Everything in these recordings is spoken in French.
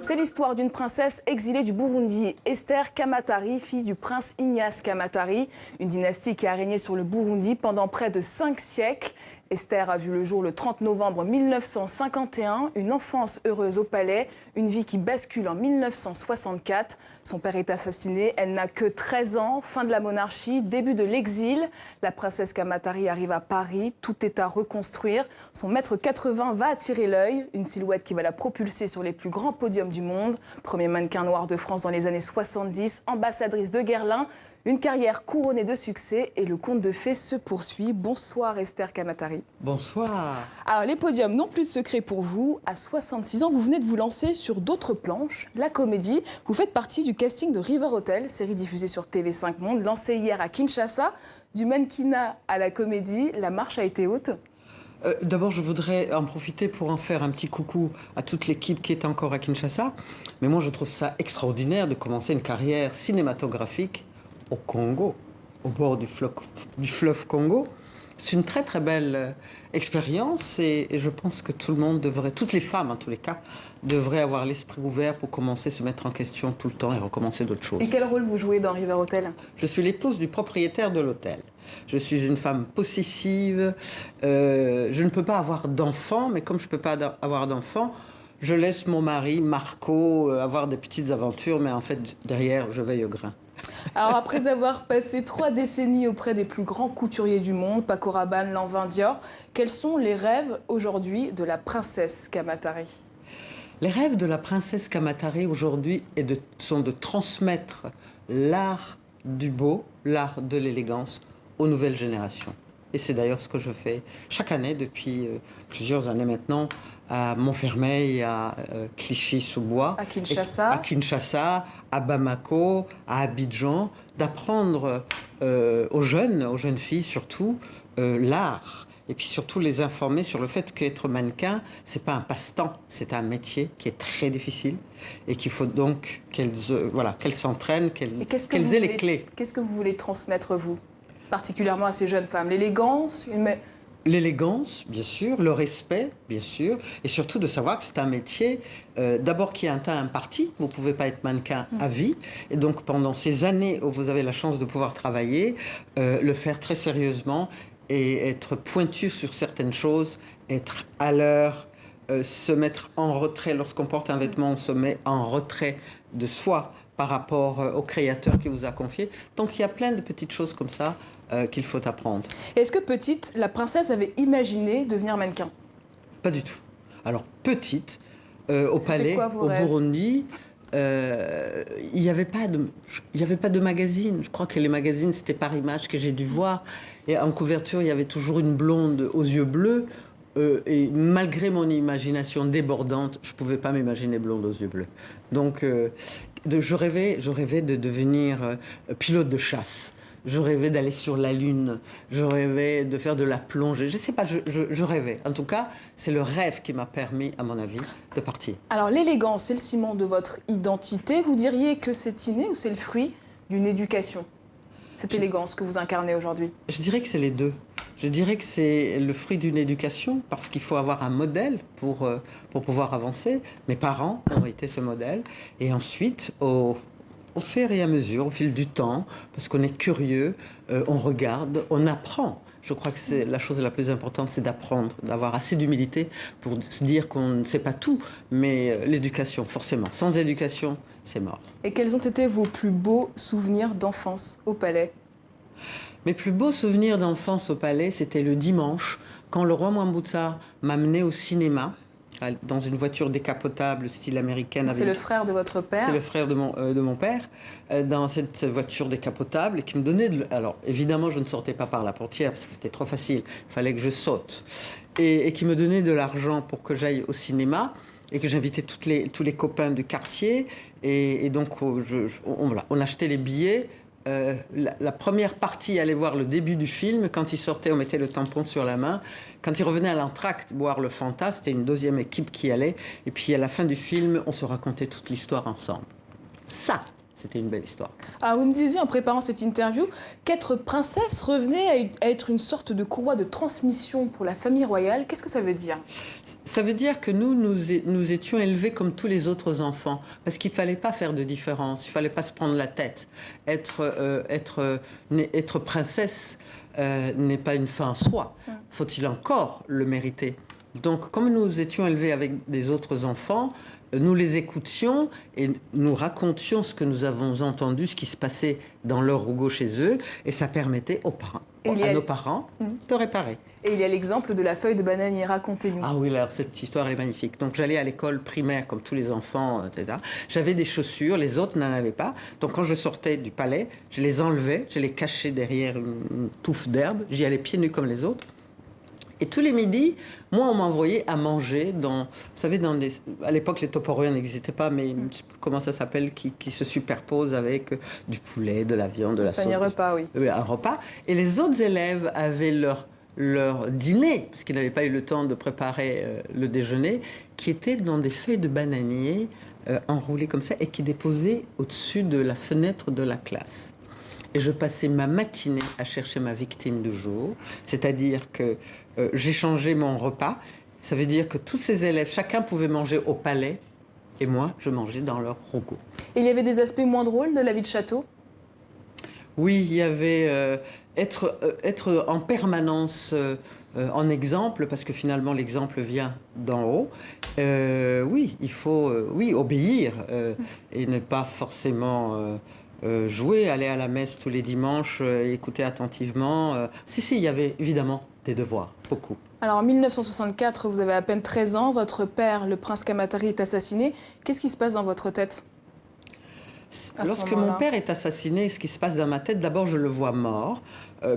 C'est l'histoire d'une princesse exilée du Burundi, Esther Kamatari, fille du prince Ignace Kamatari, une dynastie qui a régné sur le Burundi pendant près de 5 siècles. Esther a vu le jour le 30 novembre 1951, une enfance heureuse au palais, une vie qui bascule en 1964. Son père est assassiné, elle n'a que 13 ans, fin de la monarchie, début de l'exil. La princesse Kamatari arrive à Paris, tout est à reconstruire. Son mètre 80 va attirer l'œil, une silhouette qui va la propulser sur les plus grands podiums du monde. Premier mannequin noir de France dans les années 70, ambassadrice de Guerlain. Une carrière couronnée de succès et le conte de fées se poursuit. Bonsoir Esther Kamatari. Bonsoir. Alors les podiums n'ont plus de secret pour vous. À 66 ans, vous venez de vous lancer sur d'autres planches, la comédie. Vous faites partie du casting de River Hotel, série diffusée sur TV5 Monde, lancée hier à Kinshasa. Du mannequinat à la comédie, la marche a été haute. D'abord, je voudrais en profiter pour en faire un petit coucou à toute l'équipe qui est encore à Kinshasa. Mais moi, je trouve ça extraordinaire de commencer une carrière cinématographique au Congo, au bord du fleuve Congo. C'est une très très belle expérience et je pense que tout le monde devrait, toutes les femmes en tous les cas, devraient avoir l'esprit ouvert pour commencer à se mettre en question tout le temps et recommencer d'autres choses. Et quel rôle vous jouez dans River Hotel? Je suis l'épouse du propriétaire de l'hôtel. Je suis une femme possessive, je ne peux pas avoir d'enfants, mais comme je ne peux pas avoir d'enfants, je laisse mon mari, Marco, avoir des petites aventures, mais en fait, derrière, je veille au grain. Alors après avoir passé 3 décennies auprès des plus grands couturiers du monde, Paco Rabanne, Lanvin, Dior, quels sont les rêves aujourd'hui de la princesse Kamatari? Les rêves de la princesse Kamatari aujourd'hui sont de transmettre l'art du beau, l'art de l'élégance aux nouvelles générations. Et c'est d'ailleurs ce que je fais chaque année depuis plusieurs années maintenant à Montfermeil, à Clichy-sous-Bois, à Kinshasa, à Bamako, à Abidjan, d'apprendre aux jeunes filles surtout, l'art. Et puis surtout les informer sur le fait qu'être mannequin, c'est pas un passe-temps, c'est un métier qui est très difficile et qu'il faut donc qu'elles s'entraînent, qu'elles aient les clés. Qu'est-ce que vous voulez transmettre, vous, particulièrement à ces jeunes femmes? L'élégance, L'élégance, bien sûr, le respect, bien sûr, et surtout de savoir que c'est un métier, d'abord qui a un temps imparti, vous ne pouvez pas être mannequin à vie, et donc pendant ces années où vous avez la chance de pouvoir travailler, le faire très sérieusement et être pointu sur certaines choses, être à l'heure, se mettre en retrait. Lorsqu'on porte un vêtement, on se met en retrait de soi par rapport au créateur qui vous a confié. Donc il y a plein de petites choses comme ça qu'il faut apprendre. Est-ce que petite, la princesse avait imaginé devenir mannequin? Pas du tout. Alors petite, au palais, au Burundi, il n'y avait pas de magazine. Je crois que les magazines, c'était par image que j'ai dû voir. Et en couverture, il y avait toujours une blonde aux yeux bleus. Et malgré mon imagination débordante, je ne pouvais pas m'imaginer blonde aux yeux bleus. Donc, je rêvais de devenir pilote de chasse. Je rêvais d'aller sur la Lune. Je rêvais de faire de la plongée. Je ne sais pas, je rêvais. En tout cas, c'est le rêve qui m'a permis, à mon avis, de partir. Alors, l'élégance, c'est le ciment de votre identité. Vous diriez que c'est inné ou c'est le fruit d'une éducation, cette élégance que vous incarnez aujourd'hui? Je dirais que c'est les deux. Je dirais que c'est le fruit d'une éducation, parce qu'il faut avoir un modèle pour pouvoir avancer. Mes parents ont été ce modèle. Et ensuite, au fur et à mesure, au fil du temps, parce qu'on est curieux, on regarde, on apprend. Je crois que c'est la chose la plus importante, c'est d'apprendre, d'avoir assez d'humilité pour se dire qu'on ne sait pas tout. Mais l'éducation, forcément. Sans éducation, c'est mort. Et quels ont été vos plus beaux souvenirs d'enfance au palais? Mes plus beaux souvenirs d'enfance au palais, c'était le dimanche, quand le roi Mwambutsa m'a mené au cinéma, dans une voiture décapotable style américaine. C'est le frère de votre père? C'est le frère de mon père, dans cette voiture décapotable, et qui me donnait Alors, évidemment, je ne sortais pas par la portière, parce que c'était trop facile, il fallait que je saute. Et qui me donnait de l'argent pour que j'aille au cinéma, et que j'invitais tous les copains du quartier, et donc on achetait les billets. La première partie allait voir le début du film. Quand il sortait, on mettait le tampon sur la main. Quand il revenait à l'entracte boire le Fanta, c'était une deuxième équipe qui allait. Et puis à la fin du film, on se racontait toute l'histoire ensemble. Ça, c'était une belle histoire. Ah, vous me disiez en préparant cette interview qu'être princesse revenait à être une sorte de courroie de transmission pour la famille royale. Qu'est-ce que ça veut dire? Ça veut dire que nous étions élevés comme tous les autres enfants, parce qu'il ne fallait pas faire de différence, il ne fallait pas se prendre la tête. Être princesse n'est pas une fin en soi. Faut-il encore le mériter? Donc, comme nous étions élevés avec des autres enfants, nous les écoutions et nous racontions ce que nous avons entendu, ce qui se passait dans leur rougeau chez eux, et ça permettait à nos parents de réparer. Et il y a l'exemple de la feuille de bananier, racontez-nous. Ah oui, alors cette histoire elle est magnifique. Donc j'allais à l'école primaire comme tous les enfants, etc. J'avais des chaussures, les autres n'en avaient pas. Donc quand je sortais du palais, je les enlevais, je les cachais derrière une touffe d'herbe, j'y allais pieds nus comme les autres. Et tous les midis, moi, on m'envoyait à manger dans... Vous savez, à l'époque, les tupperwares n'existaient pas, mais je sais plus comment ça s'appelle, qui se superposent avec du poulet, de la viande, de la sauce. Un repas, oui. Un repas. Et les autres élèves avaient leur dîner, parce qu'ils n'avaient pas eu le temps de préparer le déjeuner, qui était dans des feuilles de bananier enroulées comme ça et qui déposaient au-dessus de la fenêtre de la classe. Et je passais ma matinée à chercher ma victime du jour, c'est-à-dire que j'échangeais mon repas. Ça veut dire que tous ces élèves, chacun pouvait manger au palais, et moi, je mangeais dans leur rougeau. Et il y avait des aspects moins drôles de la vie de château? Oui, il y avait être en permanence en exemple, parce que finalement l'exemple vient d'en haut. Oui, il faut obéir et ne pas forcément jouer, aller à la messe tous les dimanches, écouter attentivement. Si, il y avait évidemment des devoirs, beaucoup. Alors en 1964, vous avez à peine 13 ans, votre père, le prince Kamatari, est assassiné. Qu'est-ce qui se passe dans votre tête? Lorsque mon père est assassiné, ce qui se passe dans ma tête, d'abord je le vois mort.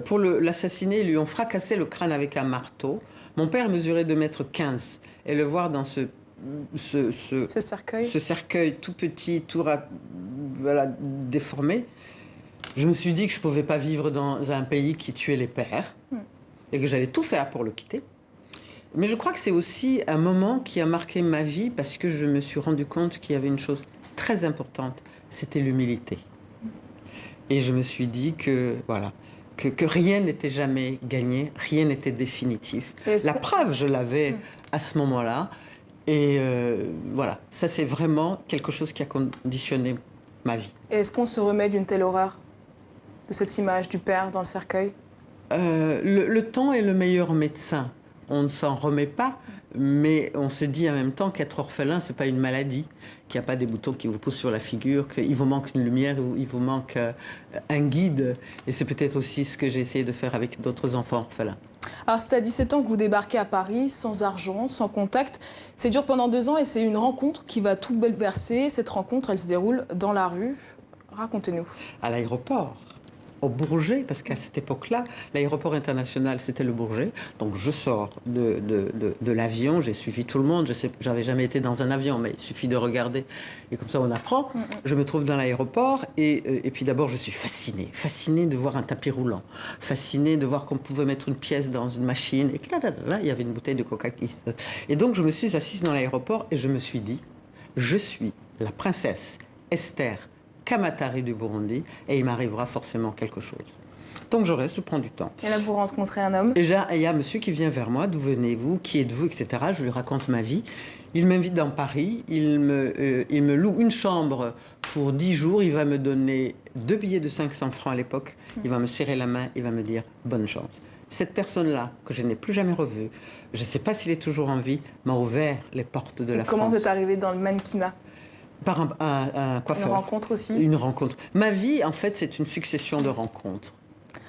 Pour l'assassiner, ils lui ont fracassé le crâne avec un marteau. Mon père mesurait 2,15 m. Et le voir dans ce cercueil tout petit, déformé, je me suis dit que je ne pouvais pas vivre dans un pays qui tuait les pères et que j'allais tout faire pour le quitter. Mais je crois que c'est aussi un moment qui a marqué ma vie parce que je me suis rendu compte qu'il y avait une chose très importante, c'était l'humilité. Et je me suis dit que, voilà, que rien n'était jamais gagné, rien n'était définitif. La preuve, je l'avais à ce moment-là. Et voilà, ça c'est vraiment quelque chose qui a conditionné ma vie. Et est-ce qu'on se remet d'une telle horreur, de cette image du père dans le cercueil? Le temps est le meilleur médecin. On ne s'en remet pas, mais on se dit en même temps qu'être orphelin, ce n'est pas une maladie, qu'il n'y a pas des boutons qui vous poussent sur la figure, qu'il vous manque une lumière, il vous manque un guide. Et c'est peut-être aussi ce que j'ai essayé de faire avec d'autres enfants orphelins. Alors c'est à 17 ans que vous débarquez à Paris, sans argent, sans contact. C'est dur pendant 2 ans et c'est une rencontre qui va tout bouleverser. Cette rencontre, elle se déroule dans la rue. Racontez-nous. À l'aéroport. Au Bourget, parce qu'à cette époque-là, l'aéroport international, c'était le Bourget. Donc je sors de l'avion, j'ai suivi tout le monde. Je n'avais jamais été dans un avion, mais il suffit de regarder. Et comme ça, on apprend. Je me trouve dans l'aéroport et puis d'abord, je suis fascinée de voir un tapis roulant, fascinée de voir qu'on pouvait mettre une pièce dans une machine. Et que là, il y avait une bouteille de coca qui... Et donc, je me suis assise dans l'aéroport et je me suis dit, je suis la princesse Esther Kamatari du Burundi, et il m'arrivera forcément quelque chose. Donc je reste, je prends du temps. Et là, vous rencontrez un homme? Et il y a un monsieur qui vient vers moi, d'où venez-vous, qui êtes-vous, etc. Je lui raconte ma vie. Il m'invite dans Paris, il me loue une chambre pour 10 jours, il va me donner 2 billets de 500 francs à l'époque, il va me serrer la main, il va me dire « bonne chance ». Cette personne-là, que je n'ai plus jamais revue, je ne sais pas s'il est toujours en vie, m'a ouvert les portes de la France. Comment vous êtes arrivé dans le mannequinat? Par un coiffeur. Une rencontre aussi? Une rencontre. Ma vie, en fait, c'est une succession de rencontres.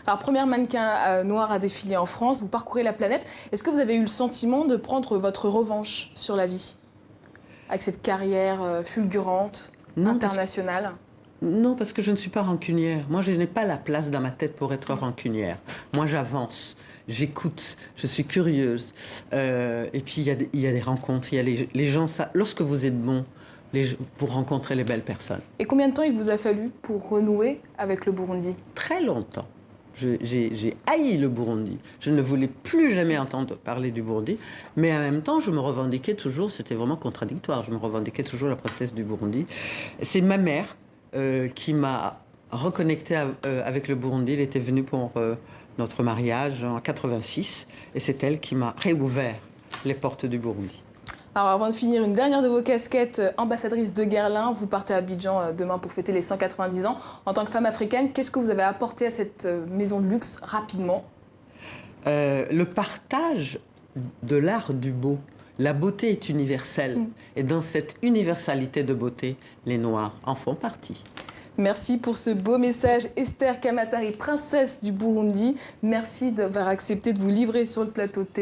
Alors, première mannequin noir à défiler en France, vous parcourez la planète. Est-ce que vous avez eu le sentiment de prendre votre revanche sur la vie? Avec cette carrière fulgurante, internationale? Non, parce que je ne suis pas rancunière. Moi, je n'ai pas la place dans ma tête pour être rancunière. Moi, j'avance, j'écoute, je suis curieuse. Et puis, il y a des rencontres, il y a les gens... Lorsque vous êtes bon, vous rencontrez les belles personnes. Et combien de temps il vous a fallu pour renouer avec le Burundi? Très longtemps. J'ai haï le Burundi. Je ne voulais plus jamais entendre parler du Burundi. Mais en même temps, je me revendiquais toujours, c'était vraiment contradictoire, je me revendiquais toujours la princesse du Burundi. C'est ma mère qui m'a reconnecté avec le Burundi. Elle était venue pour notre mariage en 86 et c'est elle qui m'a réouvert les portes du Burundi. Alors avant de finir, une dernière de vos casquettes, ambassadrice de Guerlain, vous partez à Abidjan demain pour fêter les 190 ans. En tant que femme africaine, qu'est-ce que vous avez apporté à cette maison de luxe rapidement? Le partage de l'art du beau. La beauté est universelle et dans cette universalité de beauté, les Noirs en font partie. Merci pour ce beau message, Esther Kamatari, princesse du Burundi. Merci d'avoir accepté de vous livrer sur le plateau de TV.